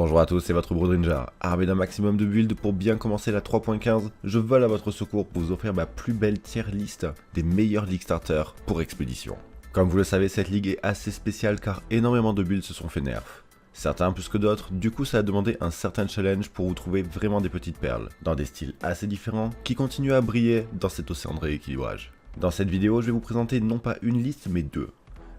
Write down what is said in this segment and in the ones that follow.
Bonjour à tous, c'est votre Brodringer. Armé d'un maximum de builds pour bien commencer la 3.15, je vole à votre secours pour vous offrir ma plus belle tier list des meilleurs League Starters pour Expédition. Comme vous le savez, cette ligue est assez spéciale car énormément de builds se sont fait nerf. Certains plus que d'autres, du coup ça a demandé un certain challenge pour vous trouver vraiment des petites perles, dans des styles assez différents qui continuent à briller dans cet océan de rééquilibrage. Dans cette vidéo, je vais vous présenter non pas une liste mais deux.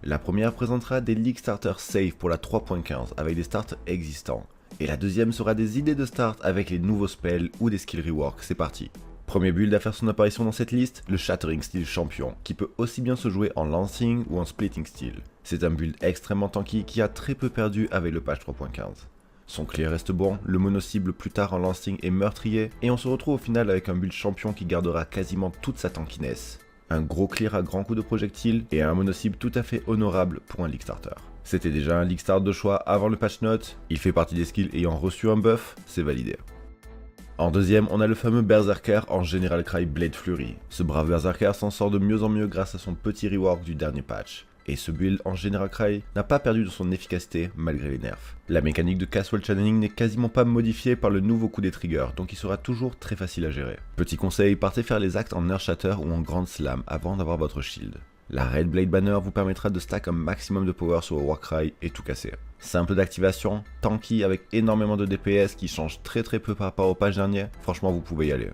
La première présentera des League Starters safe pour la 3.15 avec des starts existants. Et la deuxième sera des idées de start avec les nouveaux spells ou des skill rework, c'est parti. Premier build à faire son apparition dans cette liste, le Shattering Steel Champion, qui peut aussi bien se jouer en Lancing ou en Splitting Steel. C'est un build extrêmement tanky qui a très peu perdu avec le patch 3.15. Son clear reste bon, le mono-cible plus tard en Lancing est meurtrier, et on se retrouve au final avec un build champion qui gardera quasiment toute sa tankiness. Un gros clear à grands coups de projectiles et un mono-cible tout à fait honorable pour un League Starter. C'était déjà un League Start de choix avant le patch note, il fait partie des skills ayant reçu un buff, c'est validé. En deuxième, on a le fameux Berserker en General Cry Blade Fury. Ce brave Berserker s'en sort de mieux en mieux grâce à son petit rework du dernier patch. Et ce build en General Cry n'a pas perdu de son efficacité malgré les nerfs. La mécanique de Casual Channeling n'est quasiment pas modifiée par le nouveau coup des triggers, donc il sera toujours très facile à gérer. Petit conseil, partez faire les actes en Earth Shatter ou en Grand Slam avant d'avoir votre shield. La Red Blade Banner vous permettra de stack un maximum de power sur le Warcry et tout casser. Simple d'activation, tanky avec énormément de DPS qui change très peu par rapport au patch dernier, franchement vous pouvez y aller.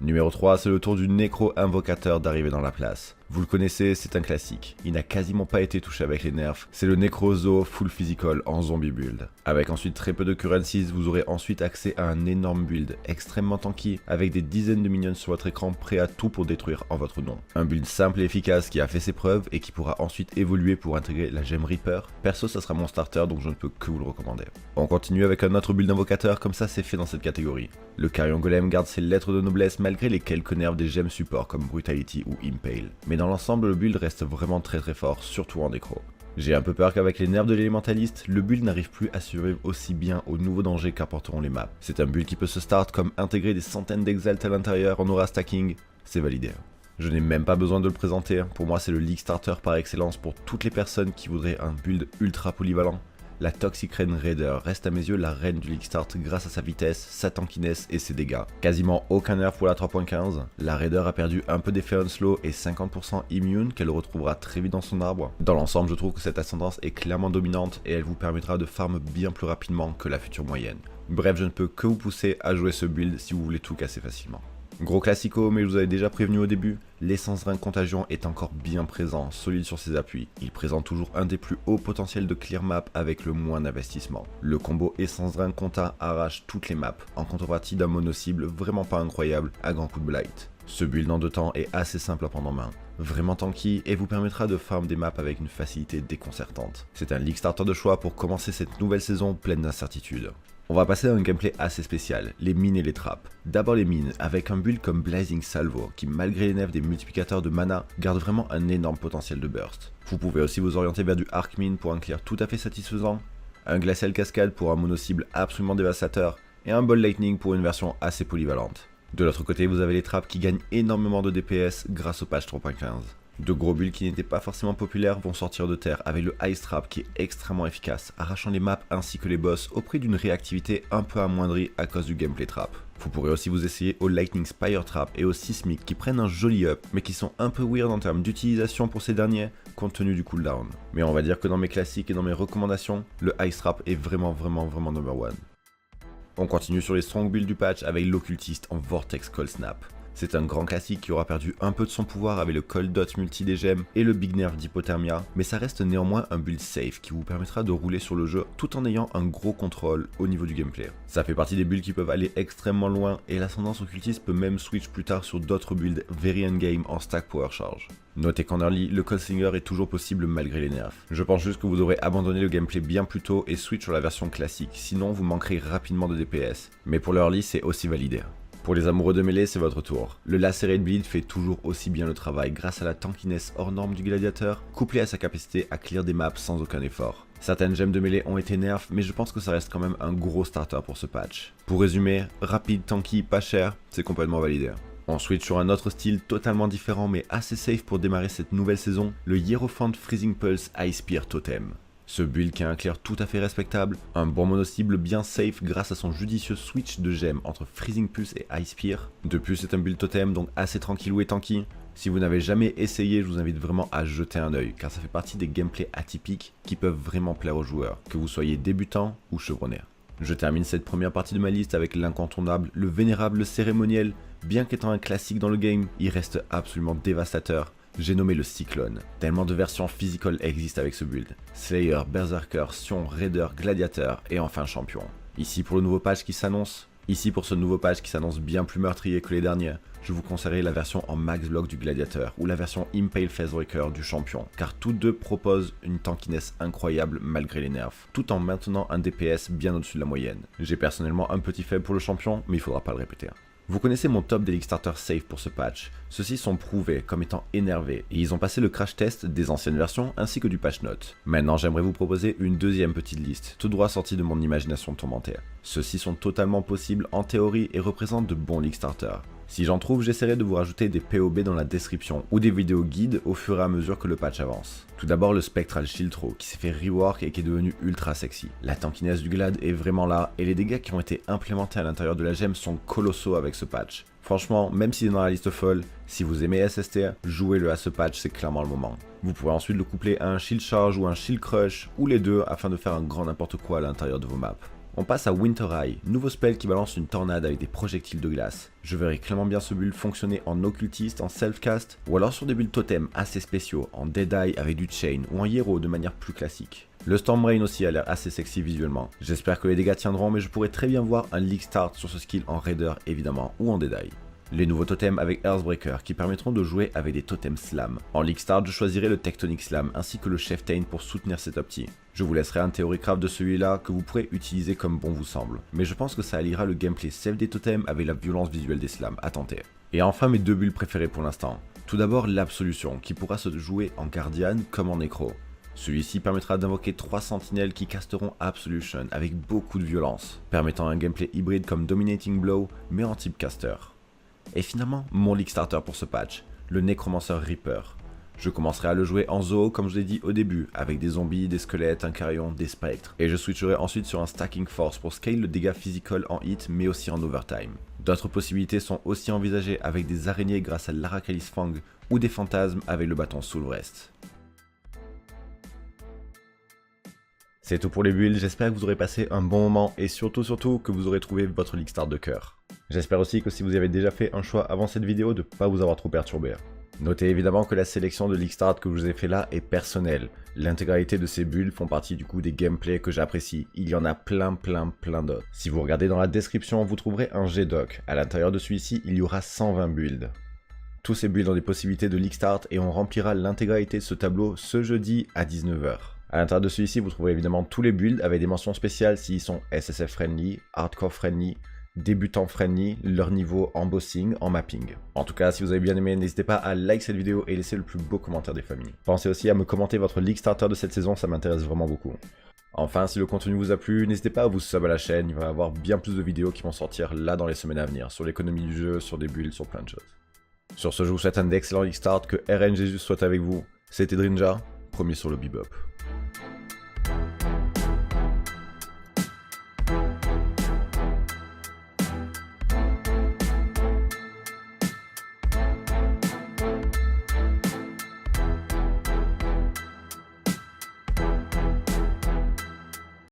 Numéro 3, c'est le tour du Necro Invocateur d'arriver dans la place. Vous le connaissez, c'est un classique. Il n'a quasiment pas été touché avec les nerfs. C'est le Necro Zo full physical en zombie build. Avec ensuite très peu de currencies, vous aurez ensuite accès à un énorme build extrêmement tanky avec des dizaines de minions sur votre écran prêts à tout pour détruire en votre nom. Un build simple et efficace qui a fait ses preuves et qui pourra ensuite évoluer pour intégrer la Gem Reaper. Perso, ça sera mon starter donc je ne peux que vous le recommander. On continue avec un autre build invocateur comme ça c'est fait dans cette catégorie. Le Carrion Golem garde ses lettres de noblesse malgré les quelques nerfs des gemmes support comme Brutality ou Impale. Mais dans l'ensemble, le build reste vraiment très fort, surtout en décro. J'ai un peu peur qu'avec les nerfs de l'élémentaliste, le build n'arrive plus à survivre aussi bien aux nouveaux dangers qu'apporteront les maps. C'est un build qui peut se start comme intégrer des centaines d'exalt à l'intérieur en aura stacking, c'est validé. Je n'ai même pas besoin de le présenter, pour moi c'est le League Starter par excellence pour toutes les personnes qui voudraient un build ultra polyvalent. La Toxic Rain Raider reste à mes yeux la reine du League Start grâce à sa vitesse, sa tankiness et ses dégâts. Quasiment aucun nerf pour la 3.15, la Raider a perdu un peu d'effet on slow et 50% immune qu'elle retrouvera très vite dans son arbre. Dans l'ensemble, je trouve que cette ascendance est clairement dominante et elle vous permettra de farm bien plus rapidement que la future moyenne. Bref, je ne peux que vous pousser à jouer ce build si vous voulez tout casser facilement. Gros classico, mais je vous avais déjà prévenu au début, l'essence rein contagion est encore bien présent, solide sur ses appuis. Il présente toujours un des plus hauts potentiels de clear map avec le moins d'investissement. Le combo essence rein conta arrache toutes les maps, en contrepartie d'un mono cible vraiment pas incroyable à grand coup de blight. Ce build en 2 temps est assez simple à prendre en main, vraiment tanky et vous permettra de farm des maps avec une facilité déconcertante. C'est un League Starter de choix pour commencer cette nouvelle saison pleine d'incertitudes. On va passer à un gameplay assez spécial, les mines et les trappes. D'abord les mines, avec un build comme Blazing Salvo, qui malgré les nerfs des multiplicateurs de mana, garde vraiment un énorme potentiel de burst. Vous pouvez aussi vous orienter vers du Arc Mine pour un clear tout à fait satisfaisant, un Glacial Cascade pour un mono-cible absolument dévastateur, et un Ball Lightning pour une version assez polyvalente. De l'autre côté, vous avez les trappes qui gagnent énormément de DPS grâce au patch 3.15. De gros builds qui n'étaient pas forcément populaires vont sortir de terre avec le Ice Trap qui est extrêmement efficace, arrachant les maps ainsi que les boss au prix d'une réactivité un peu amoindrie à cause du gameplay trap. Vous pourrez aussi vous essayer au Lightning Spire Trap et au Seismic qui prennent un joli up mais qui sont un peu weird en termes d'utilisation pour ces derniers compte tenu du cooldown. Mais on va dire que dans mes classiques et dans mes recommandations, le Ice Trap est vraiment number one. On continue sur les strong builds du patch avec l'Occultiste en Vortex Cold Snap. C'est un grand classique qui aura perdu un peu de son pouvoir avec le Cold Dot multi des gemmes et le Big Nerf d'Hypothermia, mais ça reste néanmoins un build safe qui vous permettra de rouler sur le jeu tout en ayant un gros contrôle au niveau du gameplay. Ça fait partie des builds qui peuvent aller extrêmement loin et l'ascendance occultiste peut même switch plus tard sur d'autres builds very endgame en stack power charge. Notez qu'en early, le Cold Slinger est toujours possible malgré les nerfs. Je pense juste que vous aurez abandonné le gameplay bien plus tôt et switch sur la version classique, sinon vous manquerez rapidement de DPS. Mais pour l'early, c'est aussi validé. Pour les amoureux de mêlée, c'est votre tour. Le Lacerate Bleed fait toujours aussi bien le travail grâce à la tankiness hors norme du gladiateur, couplée à sa capacité à clear des maps sans aucun effort. Certaines gemmes de mêlée ont été nerfs, mais je pense que ça reste quand même un gros starter pour ce patch. Pour résumer, rapide, tanky, pas cher, c'est complètement validé. On switch sur un autre style totalement différent mais assez safe pour démarrer cette nouvelle saison, le Hierophant Freezing Pulse Ice Spear Totem. Ce build qui a un clear tout à fait respectable, un bon mono-cible bien safe grâce à son judicieux switch de gemmes entre Freezing Pulse et Ice Spear. De plus c'est un build totem donc assez tranquillou et tanky. Si vous n'avez jamais essayé, je vous invite vraiment à jeter un œil car ça fait partie des gameplays atypiques qui peuvent vraiment plaire aux joueurs, que vous soyez débutant ou chevronné. Je termine cette première partie de ma liste avec l'incontournable, le vénérable cérémoniel. Bien qu'étant un classique dans le game, il reste absolument dévastateur. J'ai nommé le Cyclone. Tellement de versions physical existent avec ce build. Slayer, Berserker, Sion, Raider, Gladiateur et enfin Champion. Ici pour le nouveau patch qui s'annonce. Ici pour ce nouveau patch qui s'annonce bien plus meurtrier que les derniers, je vous conseillerais la version en max block du Gladiateur ou la version Impale Facebreaker du Champion, car toutes deux proposent une tankiness incroyable malgré les nerfs, tout en maintenant un DPS bien au-dessus de la moyenne. J'ai personnellement un petit faible pour le Champion, mais il faudra pas le répéter. Vous connaissez mon top des League Starters safe pour ce patch. Ceux-ci sont prouvés comme étant énervés et ils ont passé le crash test des anciennes versions ainsi que du patch note. Maintenant j'aimerais vous proposer une deuxième petite liste, tout droit sortie de mon imagination tourmentée. Ceux-ci sont totalement possibles en théorie et représentent de bons League Starters. Si j'en trouve, j'essaierai de vous rajouter des POB dans la description ou des vidéos guides au fur et à mesure que le patch avance. Tout d'abord le Spectral Shield Throw qui s'est fait rework et qui est devenu ultra sexy. La tankiness du Glad est vraiment là et les dégâts qui ont été implémentés à l'intérieur de la gemme sont colossaux avec ce patch. Franchement, même s'il est dans la liste folle, si vous aimez SST, jouez-le à ce patch, c'est clairement le moment. Vous pourrez ensuite le coupler à un Shield Charge ou un Shield Crush ou les deux afin de faire un grand n'importe quoi à l'intérieur de vos maps. On passe à Winter Eye, nouveau spell qui balance une tornade avec des projectiles de glace. Je verrai clairement bien ce build fonctionner en occultiste, en self-cast, ou alors sur des builds totems assez spéciaux, en Dead Eye avec du chain, ou en hero de manière plus classique. Le Storm Rain aussi a l'air assez sexy visuellement. J'espère que les dégâts tiendront, mais je pourrais très bien voir un League Start sur ce skill en Raider évidemment, ou en Dead Eye. Les nouveaux totems avec Earthbreaker qui permettront de jouer avec des totems slam. En League Start, je choisirai le Tectonic Slam ainsi que le Chieftain pour soutenir cet opti. Je vous laisserai un Theory Craft de celui-là que vous pourrez utiliser comme bon vous semble. Mais je pense que ça alliera le gameplay safe des totems avec la violence visuelle des slams, à tenter. Et enfin mes deux builds préférés pour l'instant. Tout d'abord l'Absolution qui pourra se jouer en Guardian comme en Necro. Celui-ci permettra d'invoquer 3 sentinelles qui casteront Absolution avec beaucoup de violence, permettant un gameplay hybride comme Dominating Blow mais en type caster. Et finalement, mon League Starter pour ce patch, le Necromancer Reaper. Je commencerai à le jouer en Zoo comme je l'ai dit au début, avec des zombies, des squelettes, un carillon, des spectres. Et je switcherai ensuite sur un Stacking Force pour scale le dégât physical en hit mais aussi en overtime. D'autres possibilités sont aussi envisagées avec des araignées grâce à l'Aracalis Fang ou des fantasmes avec le bâton Soulvrest. C'est tout pour les builds, j'espère que vous aurez passé un bon moment et surtout que vous aurez trouvé votre League Start de cœur. J'espère aussi que si vous avez déjà fait un choix avant cette vidéo de ne pas vous avoir trop perturbé. Notez évidemment que la sélection de League Start que je vous ai fait là est personnelle. L'intégralité de ces builds font partie du coup des gameplays que j'apprécie. Il y en a plein d'autres. Si vous regardez dans la description, vous trouverez un G-Doc. À l'intérieur de celui-ci, il y aura 120 builds. Tous ces builds ont des possibilités de League Start et on remplira l'intégralité de ce tableau ce jeudi à 19 h. À l'intérieur de celui-ci, vous trouverez évidemment tous les builds avec des mentions spéciales s'ils sont SSF friendly, hardcore friendly, débutant friendly, leur niveau en bossing, en mapping. En tout cas, si vous avez bien aimé, n'hésitez pas à like cette vidéo et laisser le plus beau commentaire des familles. Pensez aussi à me commenter votre League Starter de cette saison, ça m'intéresse vraiment beaucoup. Enfin, si le contenu vous a plu, n'hésitez pas à vous sub à la chaîne, il va y avoir bien plus de vidéos qui vont sortir là dans les semaines à venir, sur l'économie du jeu, sur des builds, sur plein de choses. Sur ce, je vous souhaite un excellent League Start, que RNGesus soit avec vous. C'était Drinja, premier sur le Bebop.